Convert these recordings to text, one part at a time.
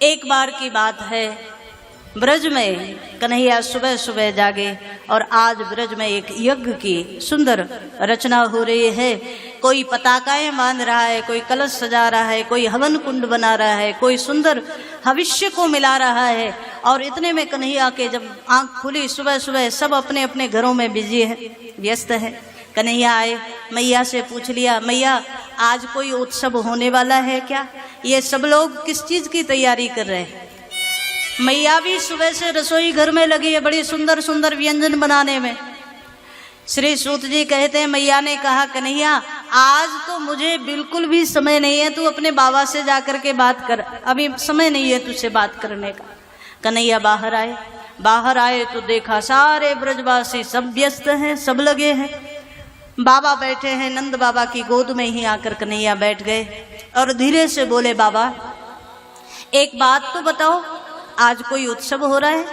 एक बार की बात है, ब्रज में कन्हैया सुबह सुबह जागे और आज ब्रज में एक यज्ञ की सुंदर रचना हो रही है। कोई पताकाएं बांध रहा है, कोई कलश सजा रहा है, कोई हवन कुंड बना रहा है, कोई सुंदर भविष्य को मिला रहा है। और इतने में कन्हैया के जब आंख खुली सुबह सुबह, सब अपने अपने घरों में बिजी है, व्यस्त है। कन्हैया आए, मैया से पूछ लिया, मैया आज कोई उत्सव होने वाला है क्या? ये सब लोग किस चीज की तैयारी कर रहे हैं? मैया भी सुबह से रसोई घर में लगी है, बड़ी सुंदर सुंदर व्यंजन बनाने में। श्री सूत जी कहते हैं, मैया ने कहा कन्हैया आज तो मुझे बिल्कुल भी समय नहीं है, तू अपने बाबा से जाकर के बात कर, अभी समय नहीं है तुझसे बात करने का। कन्हैया बाहर आए तो देखा सारे ब्रजवासी सब व्यस्त हैं, सब लगे हैं। बाबा बैठे हैं, नंद बाबा की गोद में ही आकर कन्हैया बैठ गए और धीरे से बोले, बाबा एक बात तो बताओ, आज कोई उत्सव हो रहा है?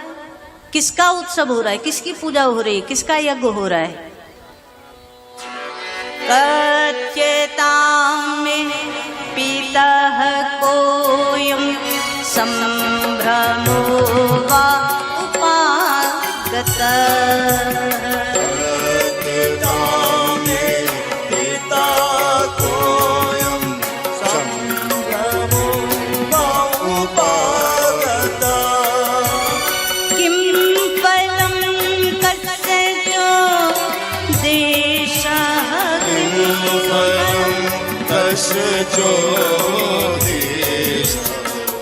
किसका उत्सव हो रहा है? किसकी पूजा हो रही है? किसका यज्ञ हो रहा है? कच्चेता में पितः कोयं संभ्रमो वा उपागत।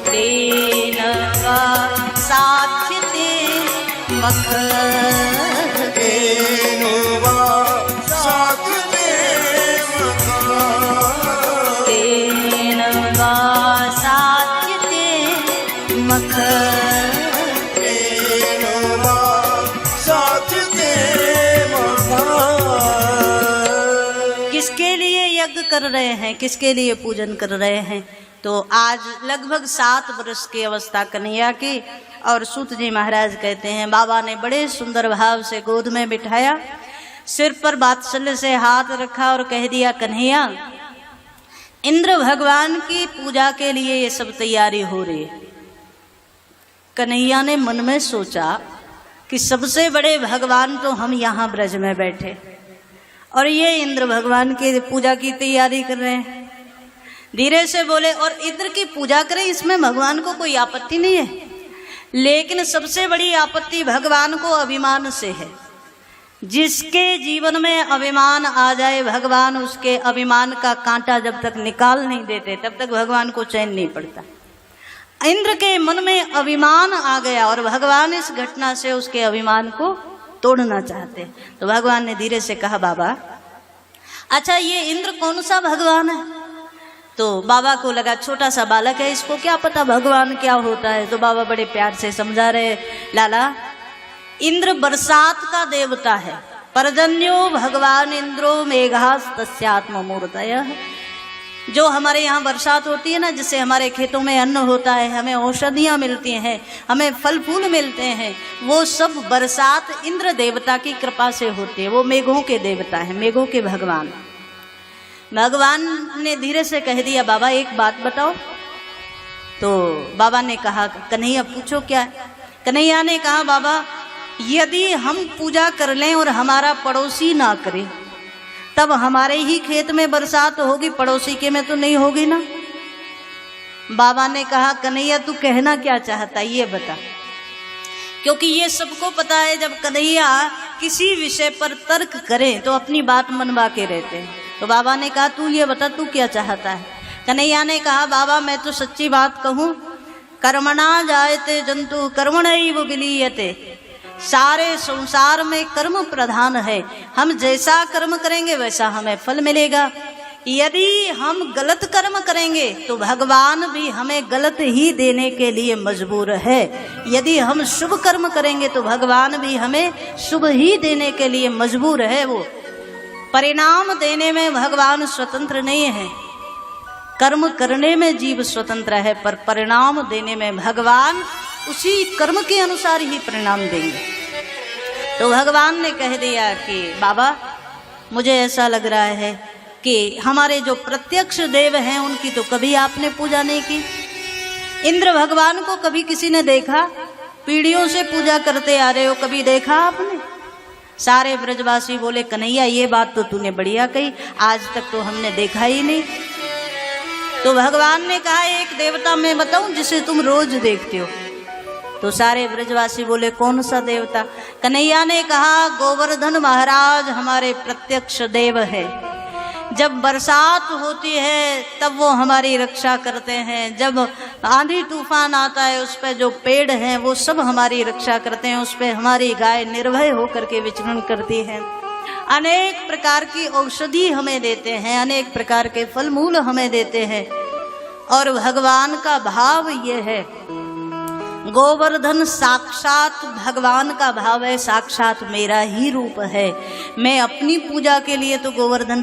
तेन वा साध्यते मख, तेन वा साध्यते मख, तेन वा साध्यते मख, तेन वा साध्यते मख। किसके लिए यज्ञ कर रहे हैं, किसके लिए पूजन कर रहे हैं? तो आज लगभग 7 वर्ष की अवस्था कन्हैया की। और सूत जी महाराज कहते हैं, बाबा ने बड़े सुंदर भाव से गोद में बिठाया, सिर पर वात्सल्य से हाथ रखा और कह दिया, कन्हैया इंद्र भगवान की पूजा के लिए ये सब तैयारी हो रही है। कन्हैया ने मन में सोचा कि सबसे बड़े भगवान तो हम यहाँ ब्रज में बैठे और ये इंद्र भगवान की पूजा की तैयारी कर रहे हैं। धीरे से बोले, और इंद्र की पूजा करें इसमें भगवान को कोई आपत्ति नहीं है, लेकिन सबसे बड़ी आपत्ति भगवान को अभिमान से है। जिसके जीवन में अभिमान आ जाए, भगवान उसके अभिमान का कांटा जब तक निकाल नहीं देते तब तक भगवान को चैन नहीं पड़ता। इंद्र के मन में अभिमान आ गया और भगवान इस घटना से उसके अभिमान को तोड़ना चाहते। तो भगवान ने धीरे से कहा, बाबा अच्छा ये इंद्र कौन सा भगवान है? तो बाबा को लगा छोटा सा बालक है, इसको क्या पता भगवान क्या होता है। तो बाबा बड़े प्यार से समझा रहे, लाला इंद्र बरसात का देवता है, पर्जन्यो भगवान इंद्रो मेघास्तस्यात्म मूर्तयः। जो हमारे यहाँ बरसात होती है ना, जिससे हमारे खेतों में अन्न होता है, हमें औषधियाँ मिलती हैं, हमें फल फूल मिलते हैं, वो सब बरसात इंद्र देवता की कृपा से होती है। वो मेघों के देवता है, मेघों के भगवान। भगवान ने धीरे से कह दिया, बाबा एक बात बताओ। तो बाबा ने कहा, कन्हैया पूछो क्या है? कन्हैया ने कहा, बाबा यदि हम पूजा कर लें और हमारा पड़ोसी ना करे, तब हमारे ही खेत में बरसात होगी, पड़ोसी के में तो नहीं होगी ना। बाबा ने कहा, कन्हैया तू कहना क्या चाहता है ये बता। क्योंकि ये सबको पता है, जब कन्हैया किसी विषय पर तर्क करें तो अपनी बात मनवा के रहते हैं। तो बाबा ने कहा, तू ये बता तू क्या चाहता है? कन्हैया ने कहा, बाबा मैं तो सच्ची बात कहूँ, कर्मणा जायते जंतु कर्मणैव विलीयते। सारे संसार में कर्म प्रधान है, हम जैसा कर्म करेंगे वैसा हमें फल मिलेगा। यदि हम गलत कर्म करेंगे तो भगवान भी हमें गलत ही देने के लिए मजबूर है। यदि हम शुभ कर्म करेंगे तो भगवान भी हमें शुभ ही देने के लिए मजबूर है। वो परिणाम देने में भगवान स्वतंत्र नहीं है, कर्म करने में जीव स्वतंत्र है, पर परिणाम देने में भगवान उसी कर्म के अनुसार ही परिणाम देंगे। तो भगवान ने कह दिया कि बाबा मुझे ऐसा लग रहा है कि हमारे जो प्रत्यक्ष देव हैं उनकी तो कभी आपने पूजा नहीं की, इंद्र भगवान को कभी किसी ने देखा? पीढ़ियों से पूजा करते आ रहे हो, कभी देखा आपने? सारे ब्रजवासी बोले कन्हैया ये बात तो तूने बढ़िया कही, आज तक तो हमने देखा ही नहीं। तो भगवान ने कहा एक देवता मैं बताऊं जिसे तुम रोज देखते हो। तो सारे ब्रजवासी बोले कौन सा देवता? कन्हैया ने कहा गोवर्धन महाराज हमारे प्रत्यक्ष देव है। जब बरसात होती है तब वो हमारी रक्षा करते हैं, जब आंधी तूफान आता है उस पर जो पेड़ हैं वो सब हमारी रक्षा करते हैं, उस पर हमारी गाय निर्भय होकर के विचरण करती है। अनेक प्रकार की औषधि हमें देते हैं, अनेक प्रकार के फल मूल हमें देते हैं। और भगवान का भाव ये है, गोवर्धन साक्षात भगवान का भाव है, साक्षात मेरा ही रूप है। मैं अपनी पूजा के लिए तो गोवर्धन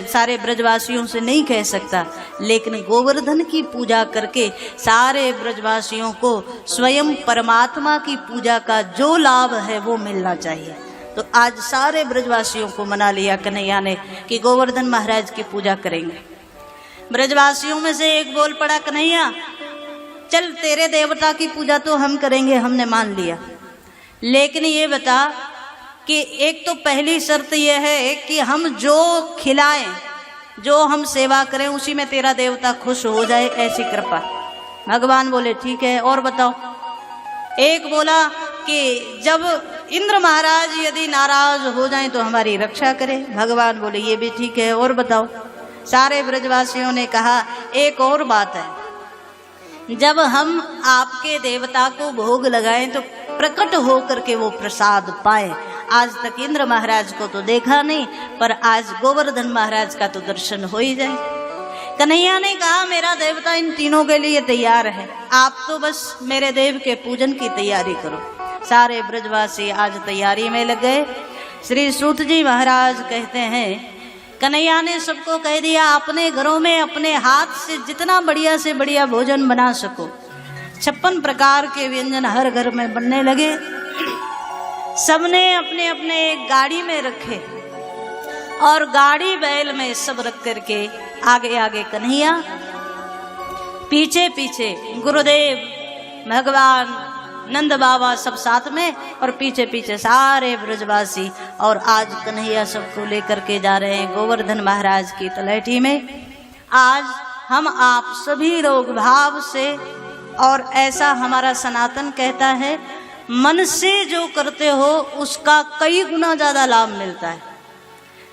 सारे ब्रजवासियों से नहीं कह सकता, लेकिन गोवर्धन की पूजा करके सारे ब्रजवासियों को स्वयं परमात्मा की पूजा का जो लाभ है वो मिलना चाहिए। तो आज सारे ब्रजवासियों को मना लिया कन्हैया ने कि गोवर्धन महाराज की पूजा करेंगे। ब्रजवासियों में से एक बोल पड़ा कन्हैया चल तेरे देवता की पूजा तो हम करेंगे, हमने मान लिया, लेकिन ये बता कि एक तो पहली शर्त यह है कि हम जो खिलाएं, जो हम सेवा करें उसी में तेरा देवता खुश हो जाए, ऐसी कृपा। भगवान बोले ठीक है, और बताओ। एक बोला कि जब इंद्र महाराज यदि नाराज हो जाएं तो हमारी रक्षा करें। भगवान बोले ये भी ठीक है, और बताओ। सारे ब्रजवासियों ने कहा एक और बात है, जब हम आपके देवता को भोग लगाएं तो प्रकट हो करके वो प्रसाद पाए। आज तक इंद्र महाराज को तो देखा नहीं, पर आज गोवर्धन महाराज का तो दर्शन हो ही जाए। कन्हैया ने कहा मेरा देवता इन तीनों के लिए तैयार है, आप तो बस मेरे देव के पूजन की तैयारी करो। सारे ब्रजवासी आज तैयारी में लग गए। श्री सूत जी महाराज कहते हैं कन्हैया ने सबको कह दिया अपने घरों में अपने हाथ से जितना बढ़िया से बढ़िया भोजन बना सको। 56 प्रकार के व्यंजन हर घर में बनने लगे। सबने अपने अपने एक गाड़ी में रखे और गाड़ी बैल में सब रख करके आगे आगे कन्हैया, पीछे पीछे गुरुदेव, भगवान, नंद बाबा सब साथ में, और पीछे पीछे सारे ब्रजवासी। और आज कन्हैया सबको लेकर के जा रहे हैं गोवर्धन महाराज की तलहटी में। आज हम आप सभी लोग भाव से, और ऐसा हमारा सनातन कहता है, मन से जो करते हो उसका कई गुना ज्यादा लाभ मिलता है।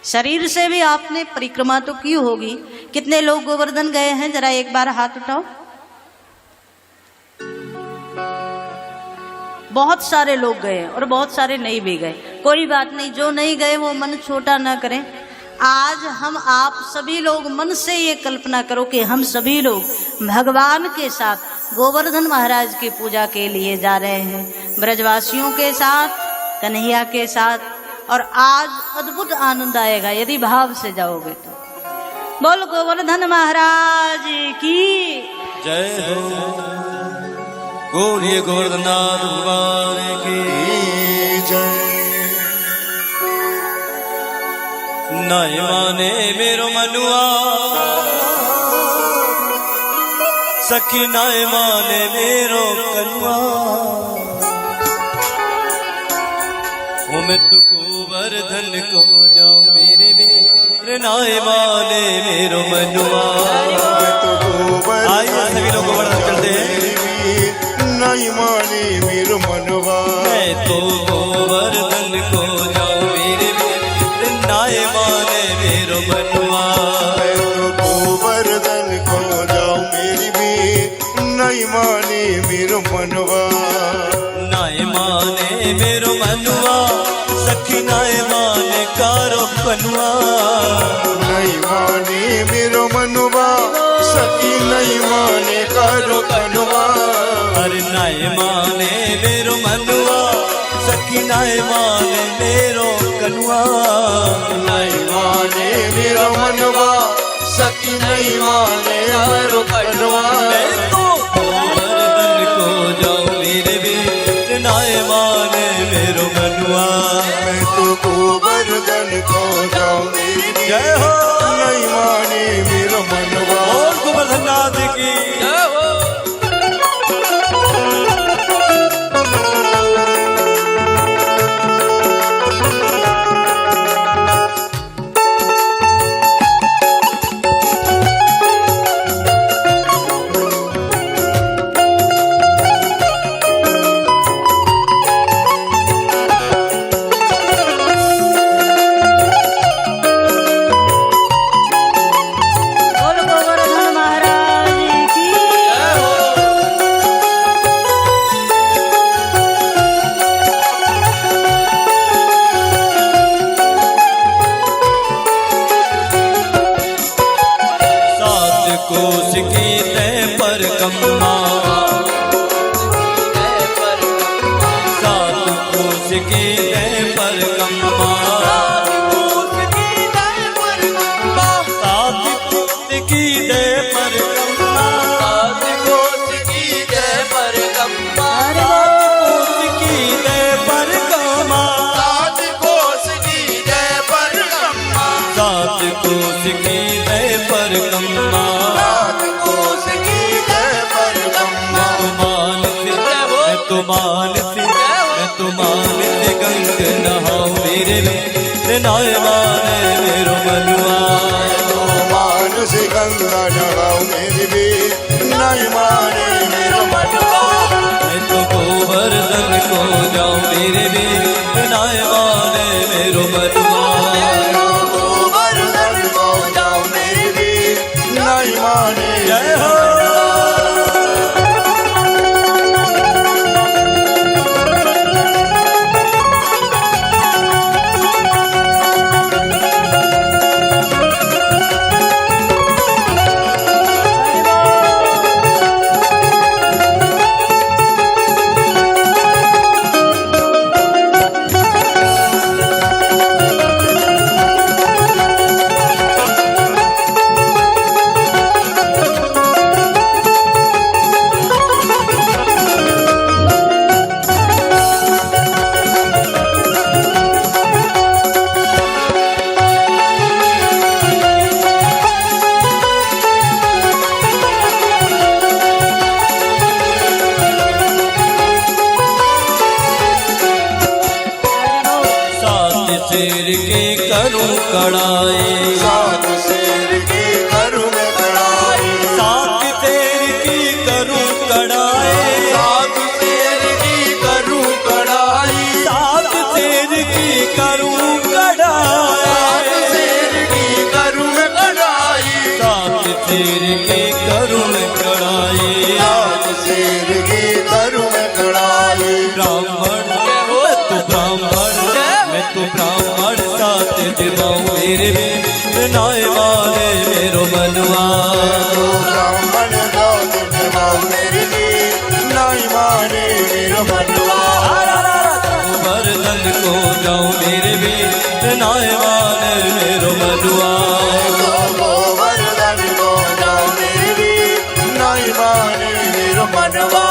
शरीर से भी आपने परिक्रमा तो की होगी। कितने लोग गोवर्धन गए हैं जरा एक बार हाथ उठाओ। बहुत सारे लोग गए और बहुत सारे नहीं भी गए। कोई बात नहीं, जो नहीं गए वो मन छोटा ना करें। आज हम आप सभी लोग मन से ये कल्पना करो कि हम सभी लोग भगवान के साथ गोवर्धन महाराज की पूजा के लिए जा रहे हैं, ब्रजवासियों के साथ, कन्हैया के साथ। और आज अद्भुत आनंद आएगा यदि भाव से जाओगे तो। बोल गोवर्धन महाराज की जय हो। बोलिए गोवर्धननाथ भगवान की जय। नाय माने मेरो मनुआ, सखी नाय माने मेरो कनुआ। ओ मैं तो गोवर्धन को जाऊं मेरे मेरे, नाय माने मेरो मनुआ। आइए सभी लोग गोवर्धन चलते हैं। नाई माने मेरो मनवा, मैं तो गोवर्धन को जाऊं मेरे मेरे, नाय माने मेरो मनवा। मैं तो गोवर्धन को जाऊं मेरी भी, नाई माने मेरो मनवा। नाय माने मेरो मनवा, सखी नाय माने कारो कनुआ। नाई माने मेरो मनवा, सखी नाई माने कारो कनुआ। अरे नाय माने मेरो मनुआ, सखी नाय माने मेरो कनुआ। नाई माने मेरो मनवा, सखी नाई माने मेरो कनुआ। मैं तो गोवर्धन को जाऊं मेरे भी, नाय माने मेरो मनुआ। मैं तो गोवर्धन को जाऊं मेरी, जय हो। नाई माने मेरो मनवा। और गोवर्धननाथ की जय हो। मान से गंग नहाओ मेरे वीर नाय माने मेरो मनुआ मान से गंगा नहाओ मेरी भी नहीं माने मेरो मनुआ मैं तो गोवर्धन को जाऊं मेरे वीर नाय माने मेरो मनुआ गोवर्धन को जाऊं मेरी भी नहीं माने जय हो शेर के करूं कड़ाई सात शेर की करूं मैं कड़ाई सात शेर की करूं कड़ाई सात शेर की करूं कड़ाई सात शेर की करूं कड़ाई सात शेर की करूं मैं कड़ाई सात शेर की करूं कड़ाई सात शेर की करूं मैं कड़ाई ब्राह्मण मैं तो ब्राह्मण साथ दिवाऊं मेरे वीर नाय माने मेरो मनुआ ब्राह्मण दात दिवाऊं मेरी भी नहीं माने मेरो मनुआ गोवर्धन को जाऊं मेरे वीर नाय माने मेरो मनुआ गोवर्धन को जाऊं मेरी भी नहीं माने मेरो मनुआ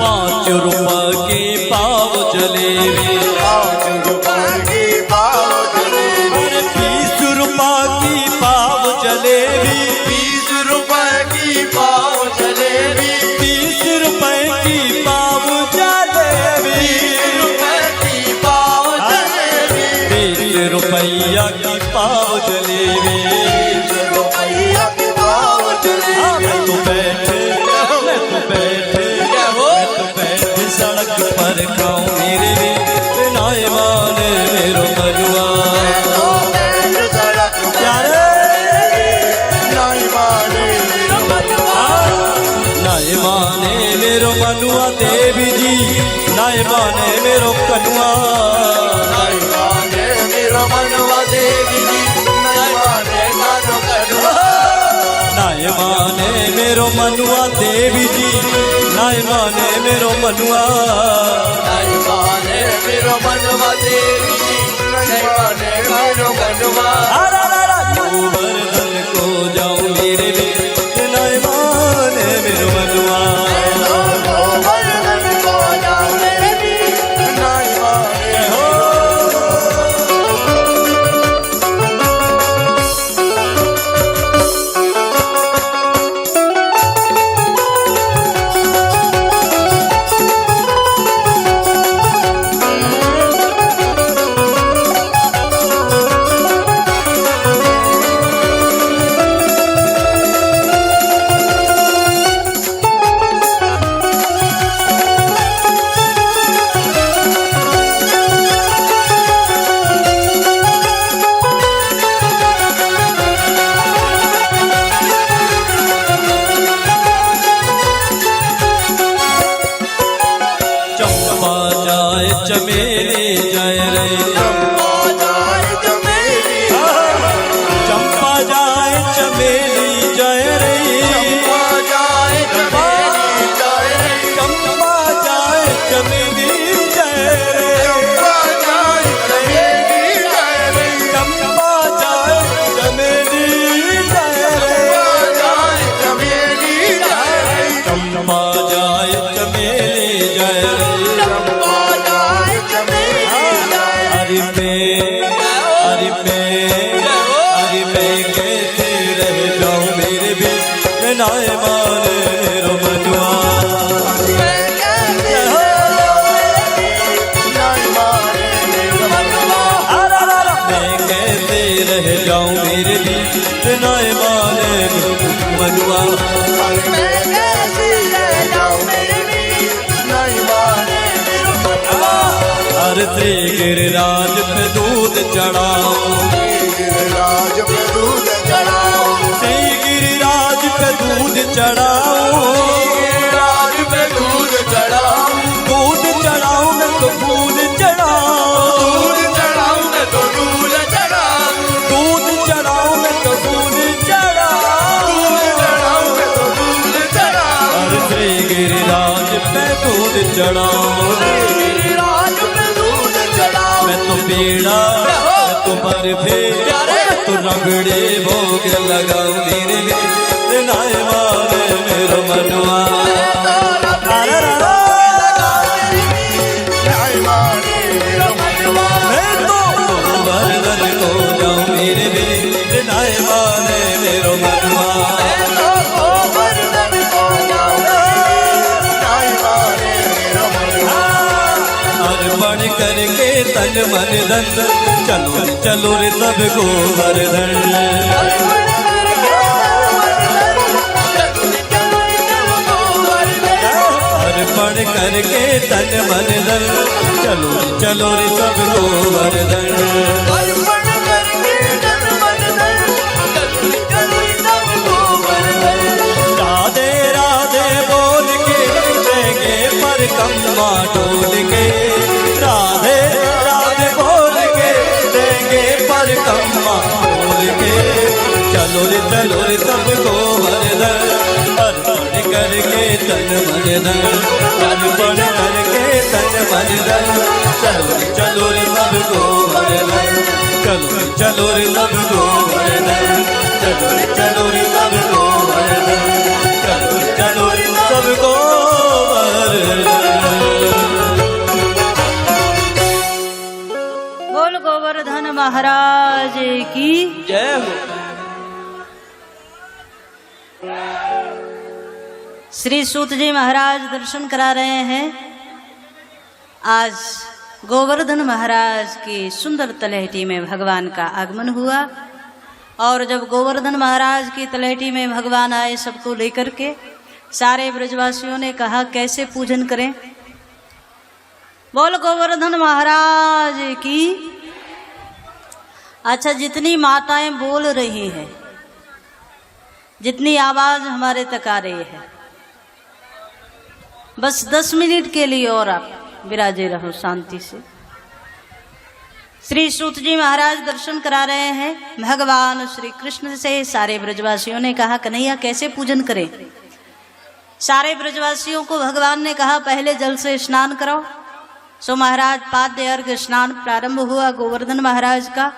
₹5 के पाव जलेबी ₹5 की पाव जलेबी ₹20 की पाव जलेबी ₹20 की पाव जलेबी ₹20 की पाव जलेबी ₹20 की पाव जलेबी ₹20 की पाव जलेबी ₹20 की पाव जलेबी मैं तो बैठे सड़क पर खाऊं मेरे वीर नाय माने मेरो मनुआ सड़क प्यारे नहीं माने मेरो मनुआ नाय माने मेरो मनुआ देवी जी नाय माने मेरो कनुआ नहीं माने मेरो मनुआ देवी जी नहीं माने कानो कनुआ नाय माने मेरो मनुआ देवी जी नाय माने मेरो मनुआ नहीं माने मेरो मनुआ देवी जी नहीं माने कानो कनुआ गोवर्धन को जाऊं मेरे वीर नाय माने मेरो मनुआ गोवर्धन को जाऊं मेरे वीर नहीं माने नाय माने मेरो मनुआ। मैं कैसे रह जाऊं मेरे बीच नाय माने मेरो मनुआ। मैं कैसे रह जाऊं मेरे बीच नहीं माने मेरो मनुआ। हर श्री गिरिराज पे दूध चढ़ाओ, गिरिराज पे दूध चढ़ाओ, श्री गिरिराज पे दूध चढ़ाओ, गिरिराज पे दूध चढ़ाओ, दूध चढ़ाओ मैं तो फूल चढ़ाओ, दूध चढ़ाओ मैं तो दूध चढ़ाओ, दूध चढ़ाओ मैं तो फूल चढ़ाओ, दूध चढ़ाओ मैं तो दूध चढ़ाओ, हर श्री गिरिराज पे दूध चढ़ाओ, गिरिराज पे दूध चढ़ाओ। मैं तो पेड़ा मैं तो बर्फी मैं तो रबड़ी भोग लगाऊं मेरे लिए नाय माने मेरो मनुआ। नहीं माने मेरो मनुआ। मैं तो गोवर्धन को जाऊं मेरे लिए नाय माने मेरो मनुआ। मैं तो गोवर्धन को जाऊं नहीं माने मेरो मनुआ। अर्पण करके तन मन धन चलो चलो रे सब गोवर्धन। अर्पण करके तन मन धन चलो चलो रे सब गोवर्धन। अर्पण करके तन मन धन चलो सब गोवर्धन। राधे राधे बोल के देंगे पर कम्मा डोल के, राधे राधे बोल के देंगे पर कम्मा डोल के। चलो रे सब गोवर्धन अर्पण करके तन मन धन, अर्पण करके तन मन धन चलो रे सब गोवर्धन। चलो रे सब गोवर्धन, चलो रे सब गोवर्धन, चलो रे सब गोवर्धन। बोल गोवर्धन महाराज की। जय हो। श्री सूत जी महाराज दर्शन करा रहे हैं। आज गोवर्धन महाराज की सुंदर तलहटी में भगवान का आगमन हुआ और जब गोवर्धन महाराज की तलहटी में भगवान आए सबको लेकर के, सारे ब्रजवासियों ने कहा कैसे पूजन करें। बोल गोवर्धन महाराज की। अच्छा, जितनी माताएं बोल रही हैं, जितनी आवाज हमारे तक आ रही है, बस 10 मिनट के लिए और आप विराजे रहो शांति से। श्री सूत जी महाराज दर्शन करा रहे हैं। भगवान श्री कृष्ण से सारे ब्रजवासियों ने कहा कन्हैया कैसे पूजन करें। सारे ब्रजवासियों को भगवान ने कहा पहले जल से स्नान कराओ। सो महाराज पाद्य अर्घ स्नान प्रारंभ हुआ गोवर्धन महाराज का।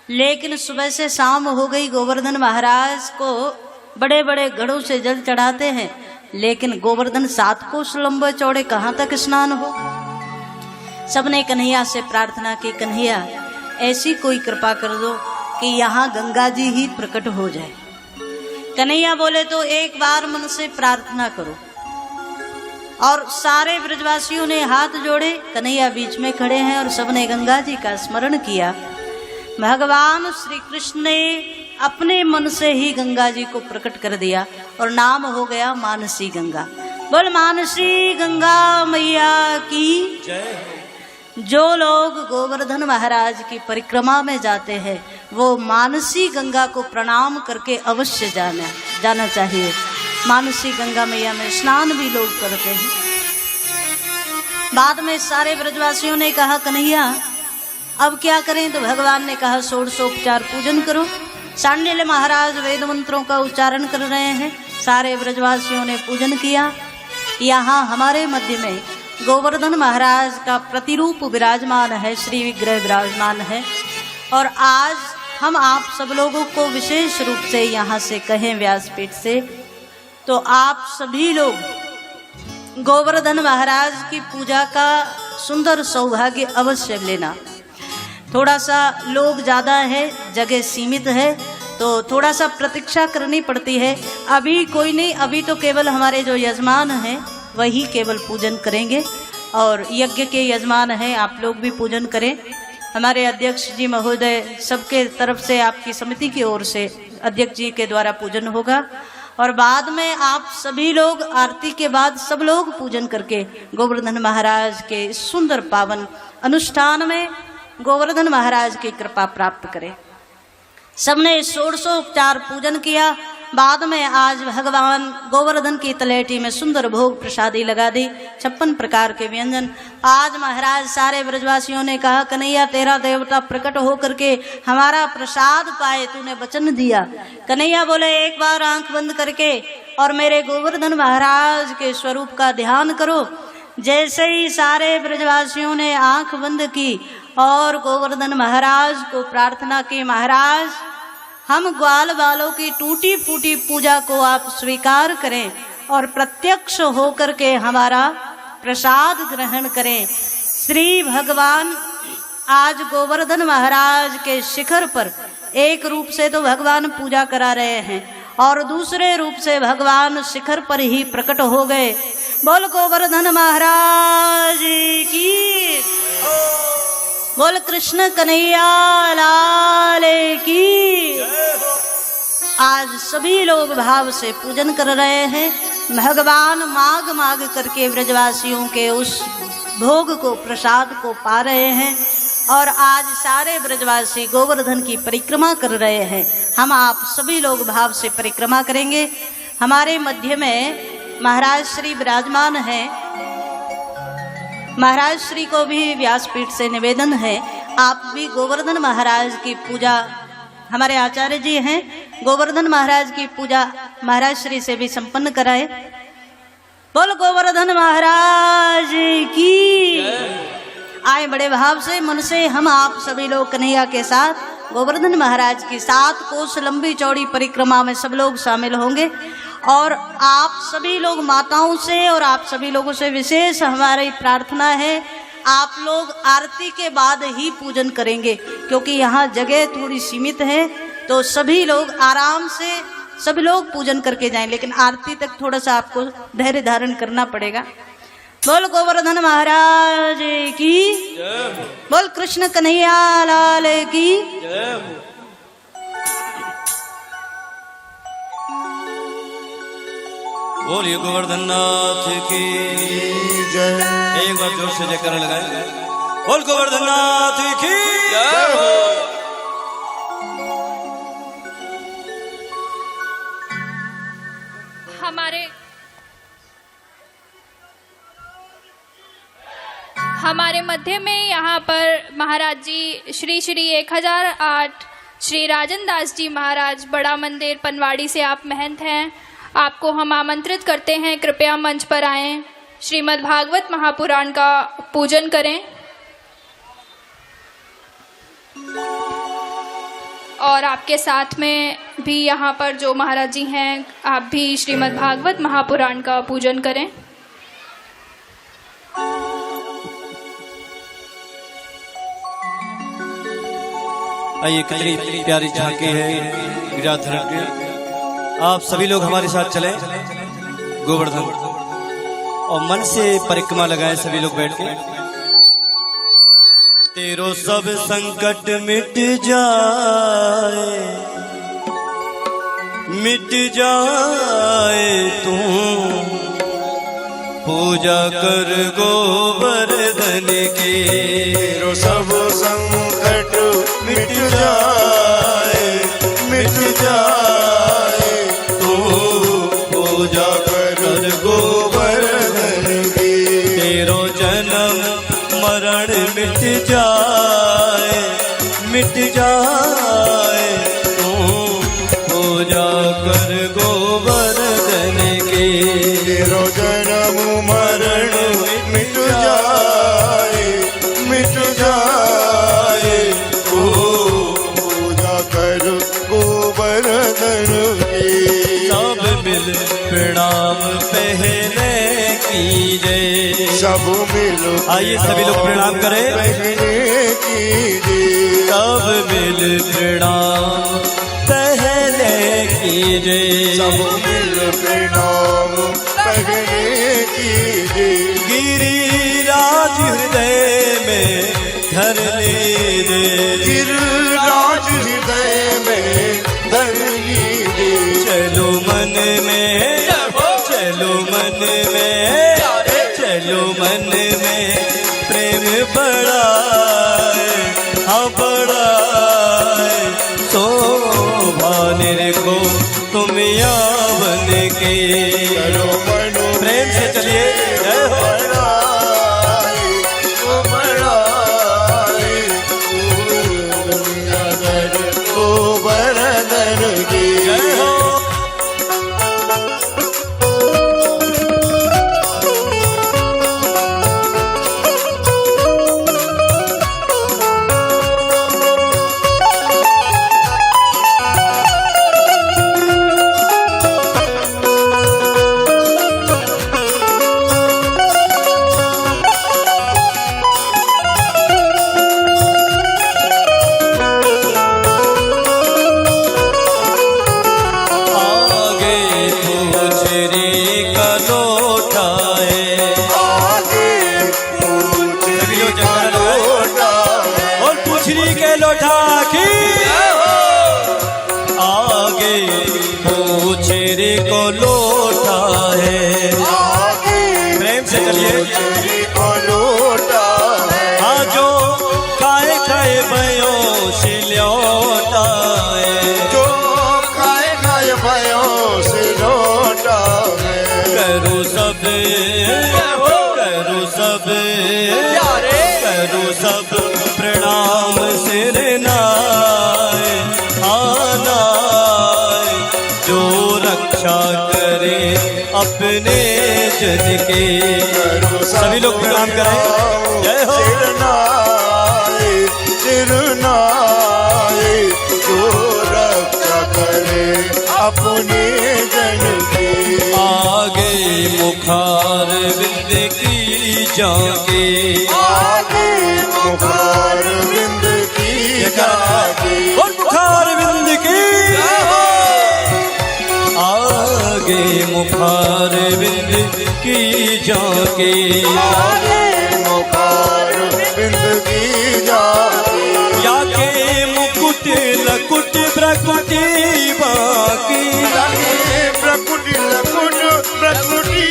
लेकिन सुबह से शाम हो गई, गोवर्धन महाराज को बड़े बड़े घड़ों से जल चढ़ाते हैं, लेकिन गोवर्धन 7 कोस लंबे चौड़े कहाँ तक स्नान हो। सबने कन्हैया से प्रार्थना की कन्हैया ऐसी कोई कृपा कर दो कि यहाँ गंगा जी ही प्रकट हो जाए। कन्हैया बोले तो एक बार मन से प्रार्थना करो। और सारे ब्रजवासियों ने हाथ जोड़े, कन्हैया बीच में खड़े हैं और सबने गंगा जी का स्मरण किया। भगवान श्री कृष्ण ने अपने मन से ही गंगा जी को प्रकट कर दिया और नाम हो गया मानसी गंगा। बोल मानसी गंगा मैया की जय। जो लोग गोवर्धन महाराज की परिक्रमा में जाते हैं वो मानसी गंगा को प्रणाम करके अवश्य जाना चाहिए। मानसी गंगा मैया में स्नान भी लोग करते हैं। बाद में सारे ब्रजवासियों ने कहा कन्हैया अब क्या करें, तो भगवान ने कहा षोडशोपचार पूजन करो। सांडिल्य महाराज वेद मंत्रों का उच्चारण कर रहे हैं। सारे ब्रजवासियों ने पूजन किया। यहाँ हमारे मध्य में गोवर्धन महाराज का प्रतिरूप विराजमान है, श्री विग्रह विराजमान है। और आज हम आप सब लोगों को विशेष रूप से यहाँ से कहें व्यासपीठ से, तो आप सभी लोग गोवर्धन महाराज की पूजा का सुंदर सौभाग्य अवश्य लेना। थोड़ा सा लोग ज़्यादा है, जगह सीमित है, तो थोड़ा सा प्रतीक्षा करनी पड़ती है। अभी कोई नहीं, अभी तो केवल हमारे जो यजमान हैं वही केवल पूजन करेंगे और यज्ञ के यजमान हैं, आप लोग भी पूजन करें। हमारे अध्यक्ष जी महोदय सबके तरफ से आपकी समिति की ओर से अध्यक्ष जी के द्वारा पूजन होगा और बाद में आप सभी लोग आरती के बाद सब लोग पूजन करके गोवर्धन महाराज के सुंदर पावन अनुष्ठान में गोवर्धन महाराज की कृपा प्राप्त करें। सबने षोडशोपचार पूजन किया। बाद में आज भगवान गोवर्धन की तलेटी में सुंदर भोग प्रसादी लगा दी, 56 प्रकार के व्यंजन। आज महाराज सारे ब्रजवासियों ने कहा, कन्हैया तेरा देवता प्रकट हो करके हमारा प्रसाद पाए, तूने वचन दिया। कन्हैया बोले, एक बार आंख बंद करके और मेरे गोवर्धन महाराज के स्वरूप का ध्यान करो। जैसे ही सारे ब्रजवासियों ने आंख बंद की और गोवर्धन महाराज को प्रार्थना की, महाराज हम ग्वाल बालों की टूटी फूटी पूजा को आप स्वीकार करें और प्रत्यक्ष होकर के हमारा प्रसाद ग्रहण करें। श्री भगवान आज गोवर्धन महाराज के शिखर पर एक रूप से तो भगवान पूजा करा रहे हैं और दूसरे रूप से भगवान शिखर पर ही प्रकट हो गए। बोल गोवर्धन महाराज की, बोल कृष्ण कन्हैया लाल की। आज सभी लोग भाव से पूजन कर रहे हैं। भगवान मांग मांग करके ब्रजवासियों के उस भोग को, प्रसाद को पा रहे हैं और आज सारे ब्रजवासी गोवर्धन की परिक्रमा कर रहे हैं। हम आप सभी लोग भाव से परिक्रमा करेंगे। हमारे मध्य में महाराज श्री विराजमान हैं। महाराज श्री को भी व्यासपीठ से निवेदन है, आप भी गोवर्धन महाराज की पूजा, हमारे आचार्य जी हैं, गोवर्धन महाराज की पूजा महाराज श्री से भी संपन्न कराए। बोल गोवर्धन महाराज की। आए बड़े भाव से, मन से हम आप सभी लोग कन्हैया के साथ गोवर्धन महाराज की 7 कोस लंबी चौड़ी परिक्रमा में सब लोग शामिल होंगे और आप सभी लोग माताओं से और आप सभी लोगों से विशेष हमारी प्रार्थना है, आप लोग आरती के बाद ही पूजन करेंगे क्योंकि यहाँ जगह थोड़ी सीमित है। तो सभी लोग आराम से सभी लोग पूजन करके जाएं, लेकिन आरती तक थोड़ा सा आपको धैर्य धारण करना पड़ेगा। बोल गोवर्धन महाराज की, बोल कृष्ण कन्हैया लाल की। बोलिए गोवर्धन नाथ की जय। एक बार जोर से जयकारा लगाए। बोल गोवर्धन नाथ की जय हो। हमारे मध्य में यहाँ पर महाराज जी श्री 1008 श्री राजन दास जी महाराज बड़ा मंदिर पनवाड़ी से आप महंत हैं। आपको हम आमंत्रित करते हैं, कृपया मंच पर आएं, श्रीमद् भागवत महापुराण का पूजन करें और आपके साथ में भी यहाँ पर जो महाराज जी हैं आप भी श्रीमद् भागवत महापुराण का पूजन करें। आइए, कितनी प्यारी झांकी है गिराधर की। आप सभी लोग हमारे साथ चलें गोवर्धन और मन से परिक्रमा लगाएं। सभी लोग बैठ के। तेरो सब संकट मिट जाए, मिट जाए तू पूजा कर गोवर्धन की। तेरो सब संकट मिट जाए, मिट जाए तू पूजा कर गोवर्धन की। तेरो जन्म मरण मिट जाए, मिट जाए तू पूजा कर गोवर्धन की। तेरो जन्म मरण मिट जाए, मिट जाए तू पूजा कर गोवर्धन की। सब मिल प्रणाम पहले कीजिए। सब मिल आइए सभी लोग प्रणाम करें। पहले कीजिए। सब मिल प्रणाम पहले मियाँ बन के। करो मनु प्रेम से चलिए जय हो। बड़ाई ओ बड़ाई ओ बरदन की जय हो। करो सब प्रणाम सिर नाय आनाय, जो रक्षा करे अपने जन के। सभी लोग प्रणाम करें जय हो। सिर नाय जो रक्षा करे अपने जन के। आगे मुखार विंद की जाके, आगे मुखार विंद की जाके, और मुखार विंद की आगे मुखार विंद की जाके, आगे मुखार विंद की जाके। याके मुकुट लकुट प्रकुटी बाकी, प्रकुटी लकुट प्रकुटी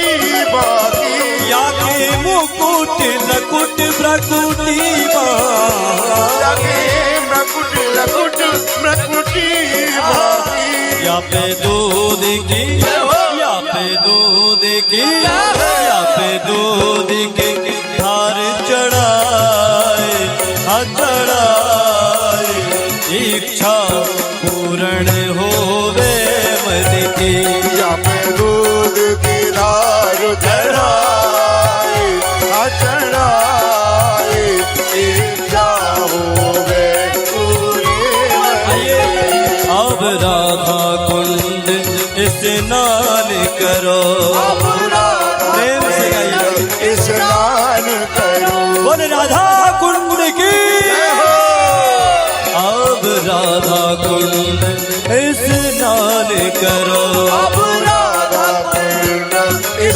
बाकी, याके मुकुट लकुट प्रकुटी बाकी, याके मुकुट लकुट प्रकुटी बाकी। या पे दूध की, या पे दूध की, या पे दूध की धार चढ़ाए चढ़ाए, इच्छा पूर्ण होवे मन की। या पे दूध की धार चढ़ाए चढ़ाए, इच्छा होवे पूरी मन की। अब राधा कुंड स्नान करो, प्रेम से गाइए स्नान करो। बोल राधा कुंड की। अब राधा कुंड स्नान करो, अब राधा कुंड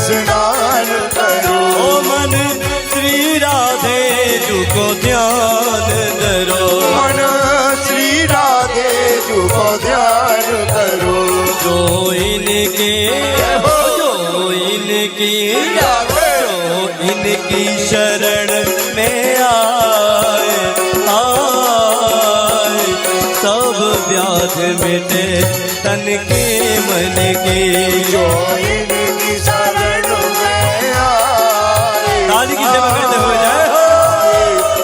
स्नान करो। ओ मन श्री राधे जू को ध्यान करो, मन श्री राधे जू को ध्यान करो। जो इनकी शरण में आए आए, सब व्याध मिटे तन के मन के। जो इनकी शरण में आए, ताली की सेवा करते हुए जय हो।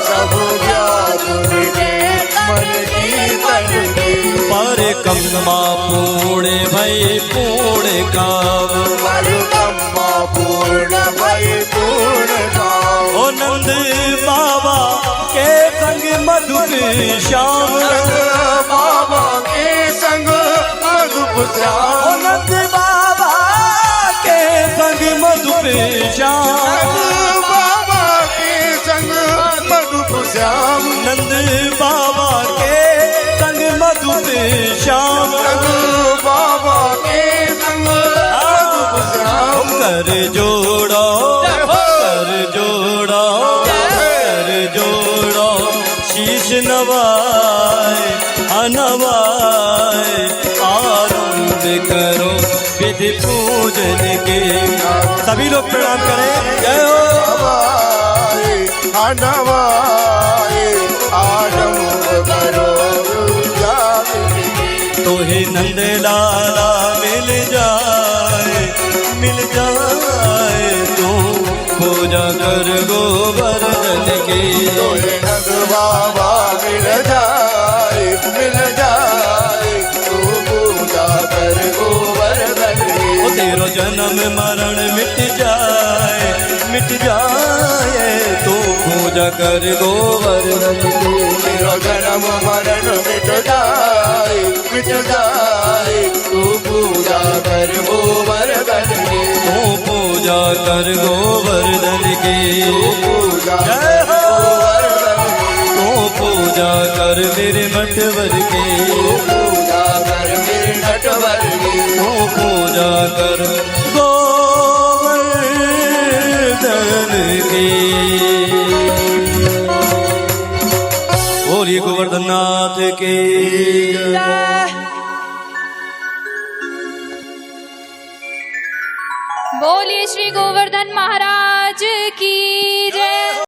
सब व्याध मिटे मन की तन की। पर कम्मा पूर्ण भई पूर्ण काम, पर कम्मा पूर्ण भई पूर्ण काम। ओ नंद बाबा के संग मधुप श्याम, बाबा के संग मधुप श्याम। ओ नंद बाबा के संग मधुप श्याम, बाबा के संग मधुप श्याम। नंद बाबा के संग मधुप श्याम, बाबा के संग मधुप श्याम। कर जोड़ो कर जोड़ो कर जोड़ो, शीश नवाए अनवाए, आरंभ करो विधि पूजन के। सभी लोग प्रणाम करें जय हो। नवाए आरंभ करो। तो हे नंद लाला मिल पूजा कर गोवर्धन की। तोहे नग बाबा मिल जाए तू पूजा कर गोवर्धन की। ओ तेरो जन्म मरण मिट जाए तू पूजा कर गोवर्धन की। तेरा जन्म मरण मिट जाए तू पूजा कर गोवर्धन की। तू पूजा कर गोवर्धन की। पूजा जय हो। गोवर्धन की। तू पूजा कर मेरे नटवर की। पूजा कर मेरे नटवर की। तू पूजा कर गोवर्धन की। बोलिए गोवर्धन नाथ की बोलिए श्री गोवर्धन महाराज की जय।